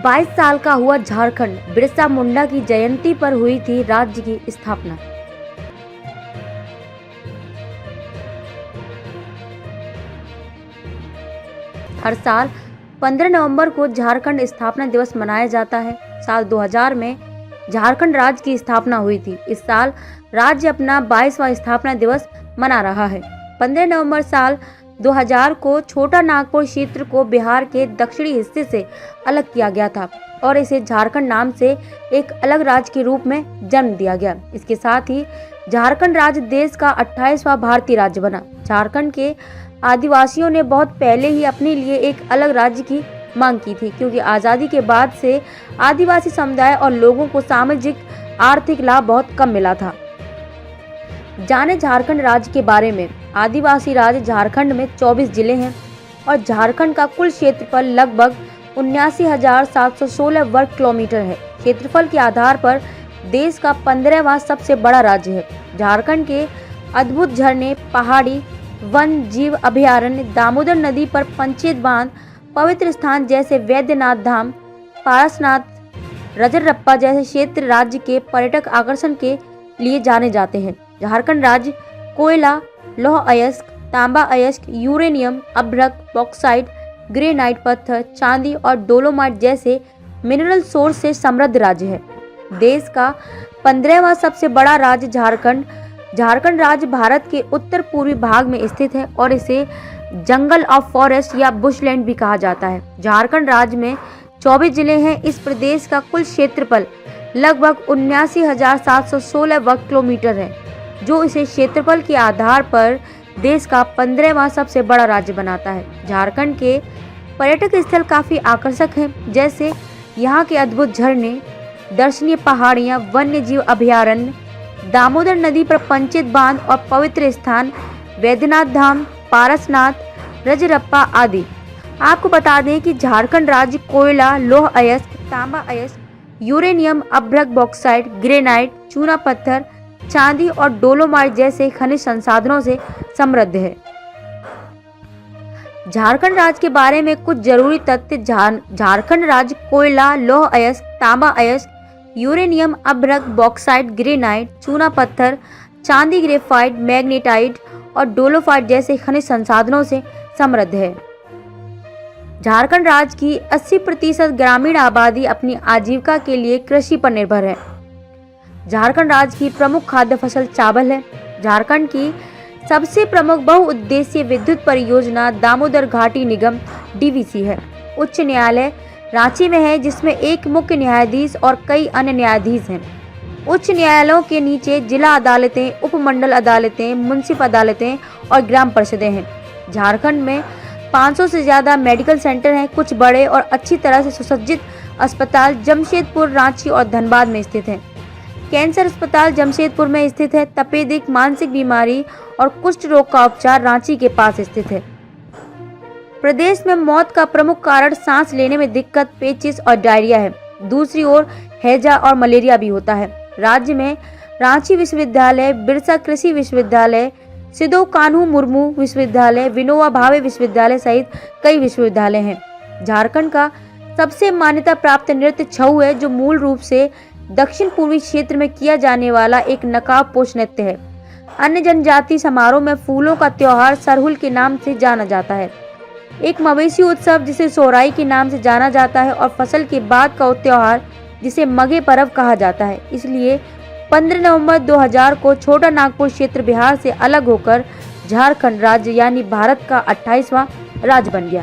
22 साल का हुआ झारखंड। बिरसा मुंडा की जयंती पर हुई थी राज्य की स्थापना। हर साल 15 नवंबर को झारखंड स्थापना दिवस मनाया जाता है। साल 2000 में झारखंड राज्य की स्थापना हुई थी। इस साल राज्य अपना 22वां स्थापना दिवस मना रहा है। 15 नवंबर साल 2000 को छोटा नागपुर क्षेत्र को बिहार के दक्षिणी हिस्से से अलग किया गया था और इसे झारखंड नाम से एक अलग राज्य के रूप में जन्म दिया गया। इसके साथ ही झारखंड राज्य देश का 28वां भारतीय राज्य बना। झारखंड के आदिवासियों ने बहुत पहले ही अपने लिए एक अलग राज्य की मांग की थी, क्योंकि आज़ादी के बाद से आदिवासी समुदाय और लोगों को सामाजिक आर्थिक लाभ बहुत कम मिला था। जाने झारखंड राज्य के बारे में। आदिवासी राज्य झारखंड में 24 जिले हैं और झारखंड का कुल क्षेत्रफल लगभग 79,716 वर्ग किलोमीटर है। क्षेत्रफल के आधार पर देश का 15वां सबसे बड़ा राज्य है। झारखंड के अद्भुत झरने, पहाड़ी, वन जीव अभयारण्य, दामोदर नदी पर पंचेत बांध, पवित्र स्थान जैसे वैद्यनाथ धाम, पारसनाथ, रजरप्पा जैसे क्षेत्र राज्य के पर्यटक आकर्षण के लिए जाने जाते हैं। झारखंड राज्य कोयला, लौह अयस्क, तांबा अयस्क, यूरेनियम, अभ्रक, बॉक्साइट, ग्रेनाइट पत्थर, चांदी और डोलोमाइट जैसे मिनरल सोर्स से समृद्ध राज्य है। देश का 15वां सबसे बड़ा राज्य झारखंड। झारखंड राज्य भारत के उत्तर पूर्वी भाग में स्थित है और इसे जंगल ऑफ फॉरेस्ट या बुशलैंड भी कहा जाता है। झारखंड राज्य में 24 जिले हैं। इस प्रदेश का कुल क्षेत्रफल लगभग 79,716 वर्ग किलोमीटर है, जो इसे क्षेत्रफल के आधार पर देश का 15वां सबसे बड़ा राज्य बनाता है। झारखंड के पर्यटक स्थल काफी आकर्षक हैं, जैसे यहाँ के अद्भुत झरने, दर्शनीय पहाड़ियाँ, वन्य जीव अभयारण्य, दामोदर नदी पर पंचेत बांध और पवित्र स्थान वैद्यनाथ धाम, पारसनाथ, रजरप्पा आदि। आपको बता दें कि झारखंड राज्य कोयला, लौह अयस्क, तांबा अयस्क, यूरेनियम, अभ्रक, बॉक्साइट, ग्रेनाइट, चूना पत्थर, चांदी और डोलोमाइट जैसे खनिज संसाधनों से समृद्ध है। झारखंड राज्य के बारे में कुछ जरूरी तथ्य। झारखंड राज्य कोयला, लौह अयस्क, तांबा अयस्क, यूरेनियम, अभ्रक, बॉक्साइट, ग्रेनाइट, चूना पत्थर, चांदी, ग्रेफाइट, मैग्नेटाइट और डोलोफाइट जैसे खनिज संसाधनों से समृद्ध है। झारखंड राज्य की 80% ग्रामीण आबादी अपनी आजीविका के लिए कृषि पर निर्भर है। झारखंड राज्य की प्रमुख खाद्य फसल चावल है। झारखंड की सबसे प्रमुख बहुउद्देशीय विद्युत परियोजना दामोदर घाटी निगम डीवीसी है। उच्च न्यायालय रांची में है, जिसमें एक मुख्य न्यायाधीश और कई अन्य न्यायाधीश हैं। उच्च न्यायालयों के नीचे जिला अदालतें, उपमंडल अदालतें, मुंसिफ अदालतें और ग्राम परिषदें हैं। झारखंड में 500 से ज़्यादा मेडिकल सेंटर हैं। कुछ बड़े और अच्छी तरह से सुसज्जित अस्पताल जमशेदपुर, रांची और धनबाद में स्थित हैं। कैंसर अस्पताल जमशेदपुर में स्थित है। तपेदिक, मानसिक बीमारी और कुष्ठ रोग का उपचार रांची के पास स्थित है। प्रदेश में मौत का प्रमुख कारण सांस लेने में दिक्कत, पेचिश और डायरिया है। दूसरी ओर हैजा और मलेरिया भी होता है। राज्य में रांची विश्वविद्यालय, बिरसा कृषि विश्वविद्यालय, सिदो कान्हू मुर्मू विश्वविद्यालय, विनोबा भावे विश्वविद्यालय सहित कई विश्वविद्यालय हैं। झारखंड का सबसे मान्यता प्राप्त नृत्य छऊ है, जो मूल रूप से दक्षिण पूर्वी क्षेत्र में किया जाने वाला एक नकाबपोश नृत्य है। अन्य जनजाति समारोह में फूलों का त्योहार सरहुल के नाम से जाना जाता है। एक मवेशी उत्सव जिसे सोहराई के नाम से जाना जाता है और फसल के बाद का त्योहार जिसे मघे पर्व कहा जाता है। इसलिए 15 नवंबर 2000 को छोटा नागपुर क्षेत्र बिहार से अलग होकर झारखंड राज्य यानी भारत का 28वां राज्य बन गया।